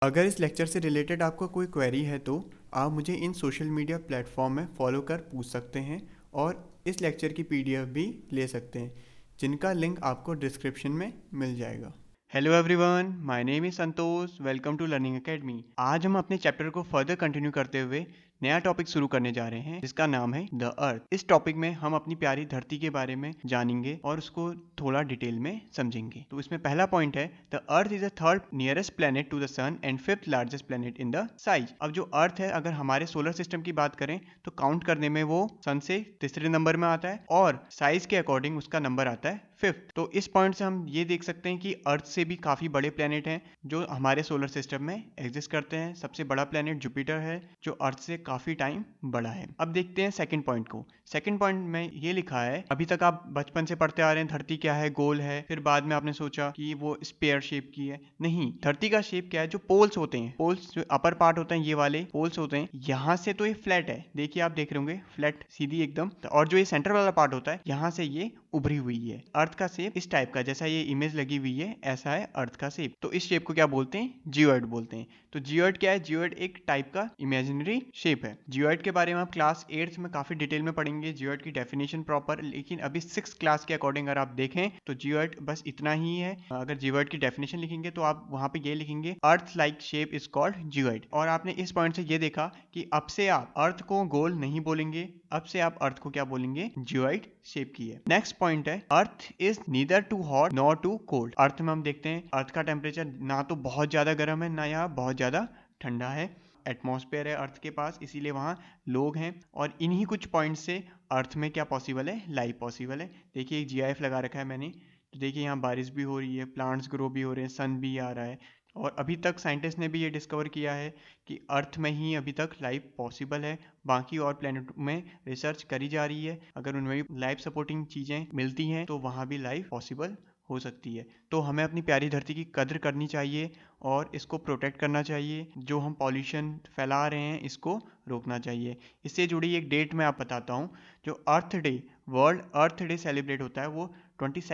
अगर इस लेक्चर से रिलेटेड आपका कोई क्वेरी है तो आप मुझे इन सोशल मीडिया प्लेटफॉर्म में फॉलो कर पूछ सकते हैं और इस लेक्चर की पीडीएफ भी ले सकते हैं, जिनका लिंक आपको डिस्क्रिप्शन में मिल जाएगा। Hello everyone, my name is Santosh. Welcome to learning academy. आज हम अपने चैप्टर को फर्दर कंटिन्यू करते हुए नया टॉपिक शुरू करने जा रहे हैं, जिसका नाम है द अर्थ। इस टॉपिक में हम अपनी प्यारी धरती के बारे में जानेंगे और उसको थोड़ा डिटेल में समझेंगे। तो इसमें पहला पॉइंट है, the earth is the third nearest planet to the sun and fifth largest planet in the size. अब जो अर्थ है, अगर हमारे सोलर सिस्टम की बात करें तो काउंट करने में वो सन से तीसरे नंबर में आता है और साइज के अकॉर्डिंग उसका नंबर आता है फिफ्थ। तो इस पॉइंट से हम ये देख सकते हैं कि अर्थ से भी काफी बड़े प्लेनेट हैं जो हमारे सोलर सिस्टम में एग्जिस्ट करते हैं। सबसे बड़ा प्लेनेट जुपिटर है जो अर्थ से काफी टाइम बड़ा है। अब देखते हैं सेकंड पॉइंट को। सेकंड पॉइंट में ये लिखा है, अभी तक आप बचपन से पढ़ते आ रहे हैं धरती क्या है, गोल है, फिर बाद में आपने सोचा कि वो स्पेयर शेप की है। नहीं, धरती का शेप क्या है, जो पोल्स होते हैं, पोल्स जो अपर पार्ट होते हैं, ये वाले पोल्स होते हैं, यहाँ से तो ये फ्लैट है, देखिए आप देख रहे होंगे फ्लैट सीधी एकदम, और जो ये सेंटर वाला पार्ट होता है यहाँ से ये उभरी हुई है। अर्थ का शेप इस टाइप का, जैसा ये इमेज लगी हुई है ऐसा है अर्थ का शेप। तो इस शेप को क्या बोलते हैं, जियोइड बोलते हैं। तो जियोइड क्या है, जियोइड एक टाइप का इमेजिनरी शेप है। जियोइड के बारे में आप क्लास 8th में काफी डिटेल में पढ़ेंगे, जियोइड की डेफिनेशन प्रॉपर। लेकिन अभी 6th क्लास के अकॉर्डिंग अगर आप देखें तो जियोइड बस इतना ही है। अगर जियोइड की डेफिनेशन लिखेंगे तो आप वहां पे ये लिखेंगे, earth like shape is called geoid. और आपने इस पॉइंट से ये देखा कि अब से आप अर्थ को गोल नहीं बोलेंगे, अब से आप अर्थ को क्या बोलेंगे, जियोइड शेप की है। नेक्स्ट पॉइंट है, earth is neither too hot nor too cold. Earth में हम देखते हैं अर्थ का टेम्परेचर ना तो बहुत ज्यादा गर्म है ना यहाँ बहुत ज्यादा ठंडा है। एटमॉस्फेयर है अर्थ के पास, इसीलिए वहाँ लोग हैं। और इन्हीं कुछ पॉइंट से अर्थ में क्या पॉसिबल है, लाइफ पॉसिबल है। देखिए एक जीआईएफ लगा रखा है मैंने, तो देखिए यहाँ बारिश भी हो रही है, प्लांट्स ग्रो भी हो रहे हैं, सन भी आ रहा है। और अभी तक साइंटिस्ट ने भी ये डिस्कवर किया है कि अर्थ में ही अभी तक लाइफ पॉसिबल है। बाकी और प्लेनेट में रिसर्च करी जा रही है, अगर उनमें भी लाइफ सपोर्टिंग चीज़ें मिलती हैं तो वहाँ भी लाइफ पॉसिबल हो सकती है। तो हमें अपनी प्यारी धरती की कद्र करनी चाहिए और इसको प्रोटेक्ट करना चाहिए। जो हम पॉल्यूशन फैला रहे हैं इसको रोकना चाहिए। इससे जुड़ी एक डेट मैं आप बताता हूँ। जो अर्थ डे, वर्ल्ड अर्थ डे सेलिब्रेट होता है वो 22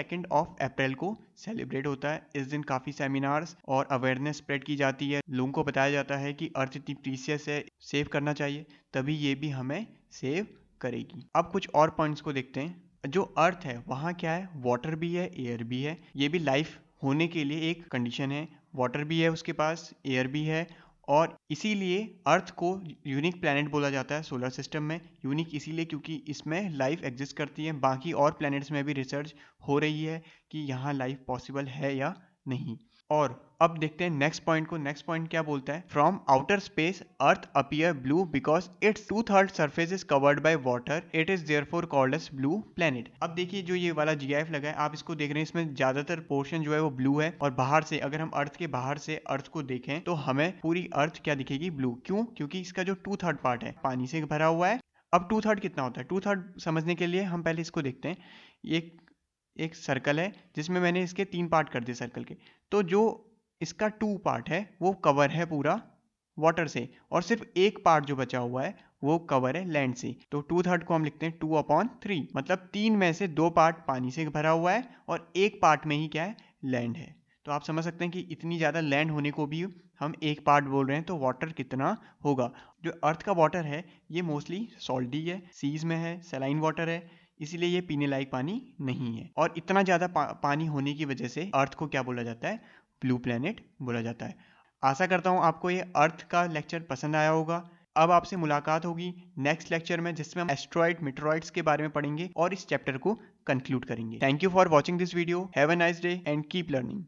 अप्रैल को सेलिब्रेट होता है। इस दिन काफ़ी सेमिनार्स और अवेयरनेस स्प्रेड की जाती है, लोगों को बताया जाता है कि अर्थ इतनी प्रीशियस है, सेव करना चाहिए, तभी ये भी हमें सेव करेगी। अब कुछ और पॉइंट्स को देखते हैं। जो अर्थ है वहाँ क्या है, वाटर भी है, एयर भी है। ये भी लाइफ होने के लिए एक कंडीशन है। वाटर भी है उसके पास, एयर भी है, और इसीलिए अर्थ को यूनिक प्लैनेट बोला जाता है सोलर सिस्टम में। यूनिक इसीलिए क्योंकि इसमें लाइफ एग्जिस्ट करती है। बाकी और प्लैनेट्स में भी रिसर्च हो रही है कि यहाँ लाइफ पॉसिबल है या नहीं। और अब देखते हैं नेक्स्ट पॉइंट को। नेक्स्ट पॉइंट क्या बोलता है, from outer space earth appear blue because it's 2/3 surface is covered by water, it is therefore called as blue planet. अब देखिए जो ये वाला जीआईएफ लगा है, आप इसको देख रहे हैं, इसमें ज्यादातर पोर्शन जो है वो ब्लू है। और बाहर से अगर हम अर्थ के बाहर से अर्थ को देखें तो हमें पूरी अर्थ क्या दिखेगी, ब्लू। क्यों, क्योंकि इसका जो 2/3 पार्ट है पानी से भरा हुआ है। अब 2/3 कितना होता है, 2/3 समझने के लिए हम पहले इसको देखते हैं। एक एक सर्कल है जिसमें मैंने इसके 3 पार्ट कर दिए सर्कल के। तो जो इसका 2 पार्ट है वो कवर है पूरा वाटर से, और सिर्फ एक पार्ट जो बचा हुआ है वो कवर है लैंड से। तो 2/3 को हम लिखते हैं 2/3, मतलब 3 में से 2 पार्ट पानी से भरा हुआ है और एक पार्ट में ही क्या है, लैंड है। तो आप समझ सकते हैं कि इतनी ज़्यादा लैंड होने को भी हम एक पार्ट बोल रहे हैं, तो वाटर कितना होगा। जो अर्थ का वाटर है ये मोस्टली सॉल्टी है, सीज में है, सलाइन वाटर है, इसीलिए ये पीने लायक पानी नहीं है। और इतना ज़्यादा पानी होने की वजह से अर्थ को क्या बोला जाता है, ब्लू प्लेनेट बोला जाता है। आशा करता हूँ आपको ये अर्थ का लेक्चर पसंद आया होगा। अब आपसे मुलाकात होगी नेक्स्ट लेक्चर में, जिसमें हम एस्ट्रॉइड मीटरॉइड्स के बारे में पढ़ेंगे और इस चैप्टर को कंक्लूड करेंगे। Thank you for watching this video. Have a nice day and keep learning.